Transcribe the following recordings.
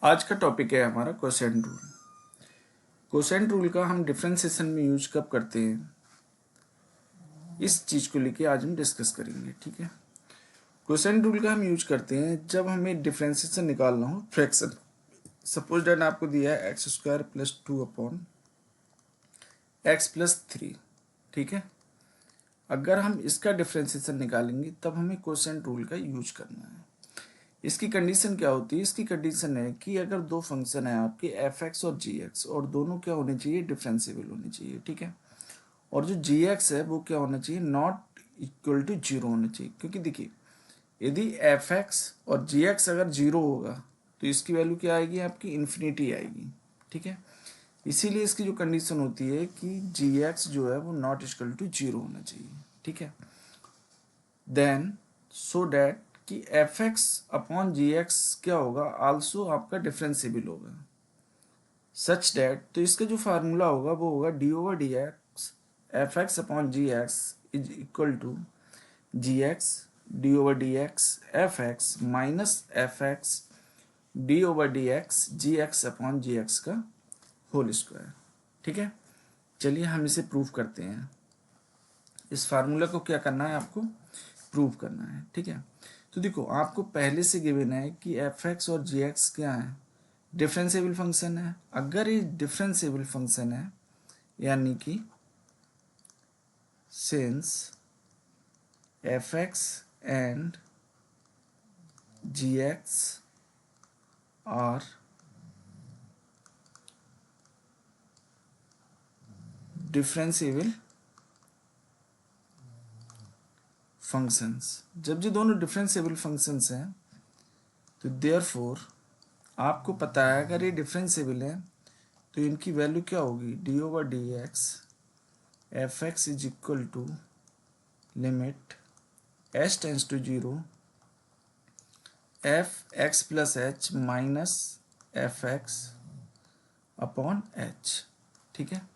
आज का टॉपिक है हमारा कोसेंट रूल। कोसेंट रूल का हम डिफरेंशिएशन में यूज कब करते हैं, इस चीज़ को लेके आज हम डिस्कस करेंगे। ठीक है, कोसेंट रूल का हम यूज करते हैं जब हमें डिफरेंशिएशन निकालना हो फ्रैक्शन। सपोज दैट आपको दिया है x square plus 2 upon x plus 3। ठीक है, अगर हम इसका डिफरेंशिएशन निकालेंगे तब हमें कोसेंट रूल का यूज करना है। इसकी कंडीशन क्या होती है? इसकी कंडीशन है कि अगर दो फंक्शन है आपके एफ एक्स और जी एक्स, और दोनों क्या होने चाहिए? डिफरेंशिएबल होने चाहिए। ठीक है, और जो जी एक्स है वो क्या होना चाहिए? नॉट इक्वल टू जीरो होना चाहिए। क्योंकि देखिए, यदि एफ एक्स और जी एक्स अगर जीरो होगा तो इसकी वैल्यू क्या आएगी? आपकी इन्फिनिटी आएगी। ठीक है, इसीलिए इसकी जो कंडीशन होती है कि जी एक्स जो है वो नॉट इक्वल टू जीरो होना चाहिए। ठीक है, देन सो डैट कि F x upon g x क्या होगा? आल्सो आपका डिफरेंशिएबल होगा सच डैट, तो इसका जो फार्मूला होगा वो होगा d over d x f x upon g x is equal to g x d over d x f x minus f x d over d x g x upon g x का whole square. ठीक है, चलिए हम इसे prove करते हैं। इस formula को क्या करना है? आपको प्रूव करना है। ठीक है, तो देखो आपको पहले से गिवन है कि एफ एक्स और जी एक्स क्या है? डिफरेंशिएबल फंक्शन है। अगर ये डिफरेंशिएबल फंक्शन है, यानी कि since f x and g x are differentiable functions, जब ये दोनों डिफरेंशिएबल फंक्शंस हैं तो देयरफॉर आपको पता है अगर ये डिफरेंशिएबल है तो इनकी वैल्यू क्या होगी? D over d x f x is equal to limit h tends to zero f x plus h minus f x upon h. ठीक है,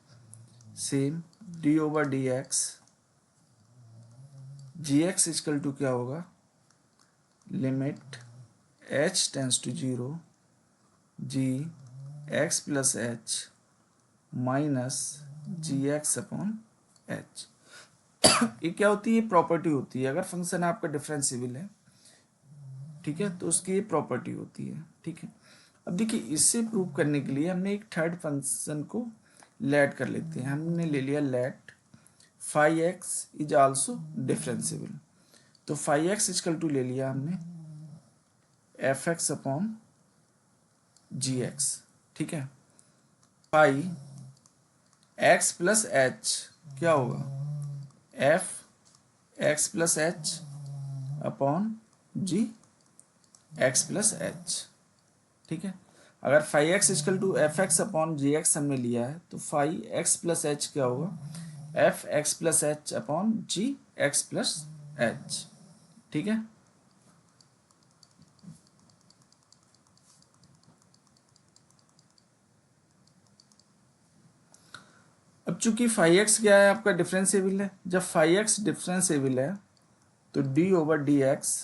same d over d x g x is equal to क्या होगा? Limit h tends to zero g x plus h minus g x upon h. ये क्या होती है? Property होती है। अगर फंक्शन आपका डिफरेंशिएबल है, ठीक है, तो उसकी ये प्रॉपर्टी होती है। ठीक है, अब देखिए इससे प्रूव करने के लिए हमने एक थर्ड फंक्शन को लेट कर लेते हैं। हमने ले लिया let phi x is also differentiable. तो फाई एक्स इजकल टू ले लिया हमने f x upon g x. ठीक है, फाई एक्स प्लस एच क्या होगा? F x plus h upon g x plus h. ठीक है, अगर phi x is equal to f x upon g x हमने लिया है तो फाइव एक्स प्लस एच क्या होगा? F x plus h upon g x plus h. ठीक है, अब चूंकि फाइव एक्स क्या है? आपका डिफरेंशिएबल है। जब फाइव एक्स डिफरेंशिएबल है तो d over d x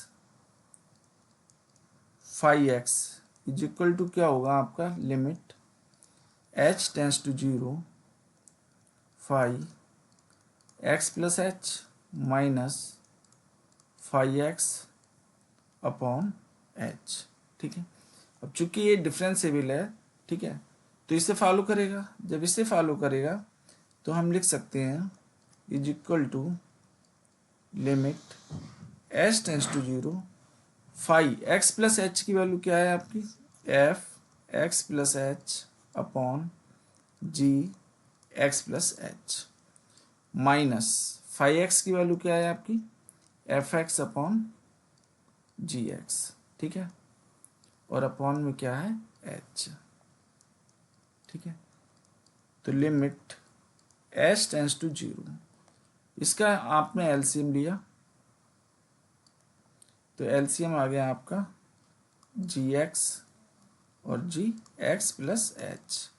five x is equal to क्या होगा? आपका limit h tends to zero five x plus h minus five x upon h. ठीक है, अब चूंकि ये डिफरेंशिएबल है, ठीक है, तो इससे फॉलो करेगा। जब इससे फॉलो करेगा तो हम लिख सकते हैं is equal to limit h tends to zero five x plus h की वैल्यू क्या है आपकी? F x plus h upon g x plus h minus five x की वैल्यू क्या है आपकी? F x upon g x. ठीक है, और अपॉन में क्या है? एच। ठीक है, तो limit h tends to zero, इसका आपने एलसीएम लिया तो एलसीएम आ गया आपका जी एक्स और जी एक्स प्लस एच,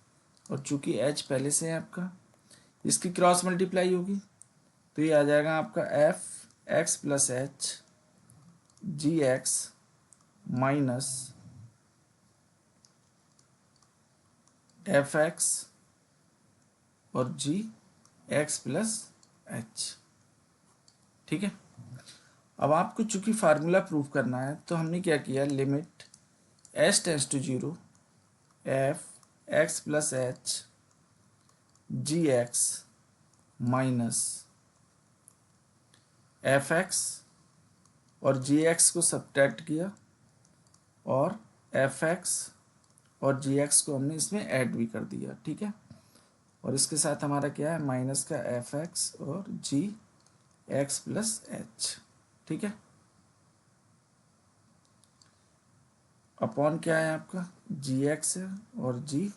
और चूंकि एच पहले से है आपका, इसकी क्रॉस मल्टीप्लाई होगी तो ये आ जाएगा आपका F x plus h g x minus f x और जी एक्स प्लस एच। ठीक है, अब आपको चूंकि फार्मूला प्रूव करना है तो हमने क्या किया, limit h tends to zero f x plus h g x minus f x और जी एक्स को सब्ट्रैक्ट किया और एफ एक्स और जी एक्स को हमने इसमें ऐड भी कर दिया। ठीक है, और इसके साथ हमारा क्या है, माइनस का एफ एक्स और जी एक्स प्लस एच। ठीक है, अपॉन क्या है आपका, जी एक्स है और g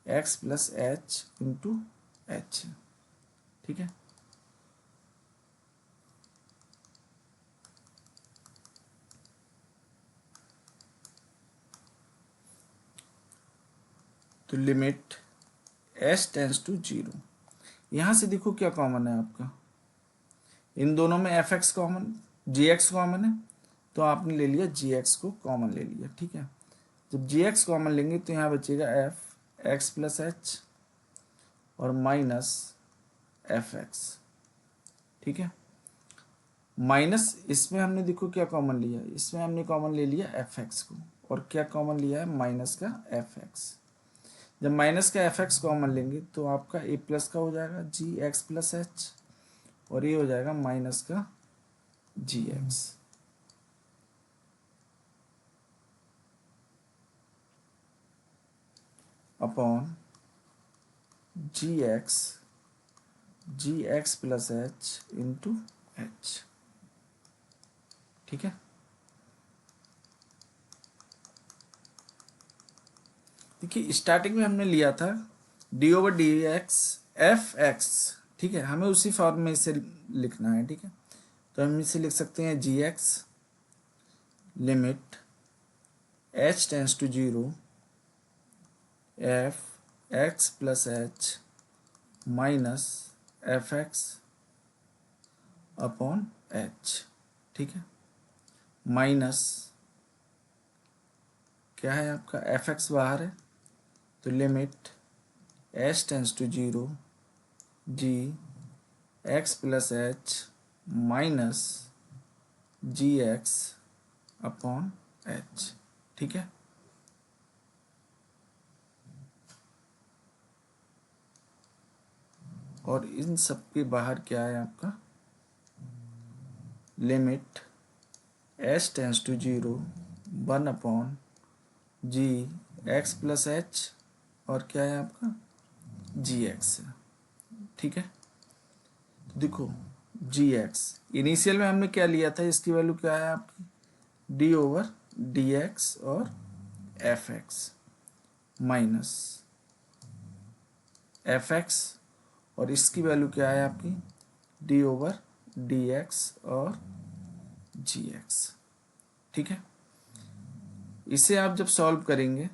x plus h into h. ठीक है, तो limit h tends to zero, यहाँ से देखो क्या कॉमन है आपका, इन दोनों में एफ एक्स कॉमन, जी एक्स कॉमन है, तो आपने ले लिया जी एक्स को कॉमन ले लिया। ठीक है, जब जी एक्स कॉमन लेंगे तो यहाँ बचेगा एफ एक्स प्लस एच और माइनस एफ एक्स। ठीक है, माइनस इसमें हमने देखो क्या कॉमन लिया, इसमें हमने कॉमन ले लिया एफ एक्स को, और क्या कॉमन लिया है, माइनस का एफ एक्स। जब माइनस का एफ एक्स कॉमन लेंगे तो आपका ए प्लस का हो जाएगा जी एक्स प्लस एच और ये हो जाएगा माइनस का g x. Upon g x plus h into h. ठीक है, देखिए स्टार्टिंग में हमने लिया था d over d x f x. ठीक है, हमें उसी फॉर्म में इसे लिखना है। ठीक है, तो हम इसे लिख सकते हैं g x limit h tends to zero f x plus h minus f x upon h. ठीक है, माइनस क्या है आपका, एफ एक्स बाहर है तो limit h tends to zero g x plus h minus g x upon h. ठीक है, और इन सब के बाहर क्या है आपका, limit h tends to zero one upon g x plus h और क्या है आपका जी एक्स है। ठीक है, तो देखो जी एक्स इनिशियल में हमने क्या लिया था, इसकी वैल्यू क्या है आपकी, डी ओवर डी एक्स और f x minus f x और इसकी वैल्यू क्या है आपकी, डी ओवर डी एक्स और जी एक्स। ठीक है, इसे आप जब सॉल्व करेंगे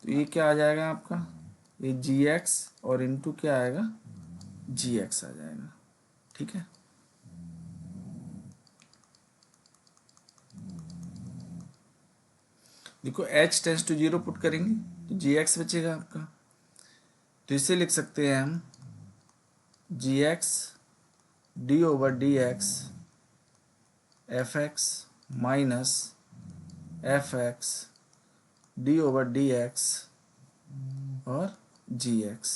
तो ये क्या आ जाएगा आपका, ये जी एक्स और इनटू क्या आएगा, जी एक्स आ जाएगा। ठीक है, देखो h tends to zero put करेंगे तो जी एक्स बचेगा आपका, तो इसे लिख सकते हैं हम g x d over d x f x minus f x d over d x और जी एक्स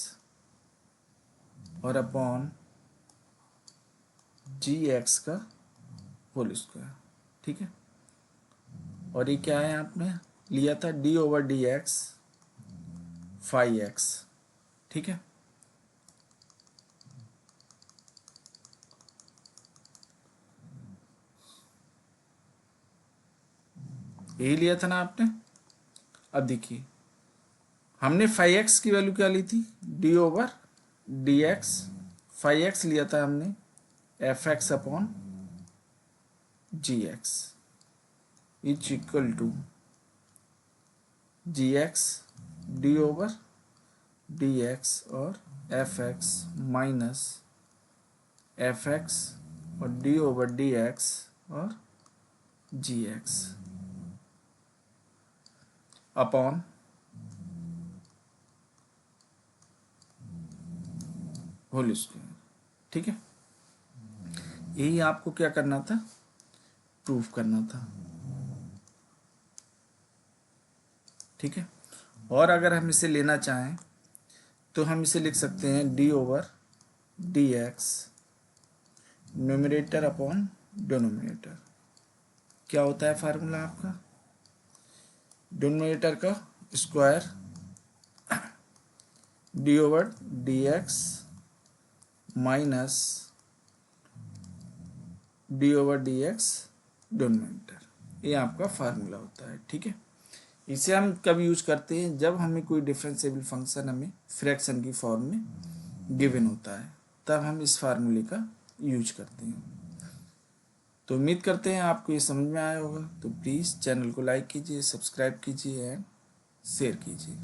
और अपॉन जी एक्स का होल स्क्वायर। ठीक है, और ये क्या है, आपने लिया था d over d x five x. ठीक है, यही लिया था ना आपने। अब देखिए हमने फाइव एक्स की वैल्यू क्या ली थी, d over d x five x लिया था हमने f x upon g x is equal to g x d over d x और f x minus f x और डी ओवर डी एक्स और g x. Upon whole square. ठीक है, यही आपको क्या करना था, प्रूफ करना था। ठीक है, और अगर हम इसे लेना चाहें तो हम इसे लिख सकते हैं D over d x numerator upon denominator. क्या होता है फार्मूला आपका, डिनोमिनेटर का square D over d x minus D over d x denominator, ये आपका फार्मूला होता है। ठीक है, इसे हम कब यूज करते हैं, जब हमें कोई डिफरेंशिएबल फंक्शन हमें फ्रैक्शन की फॉर्म में गिवन होता है, तब हम इस फार्मूले का यूज करते हैं। तो उम्मीद करते हैं आपको ये समझ में आया होगा। तो प्लीज़ चैनल को लाइक कीजिए, सब्सक्राइब कीजिए एंड शेयर कीजिए।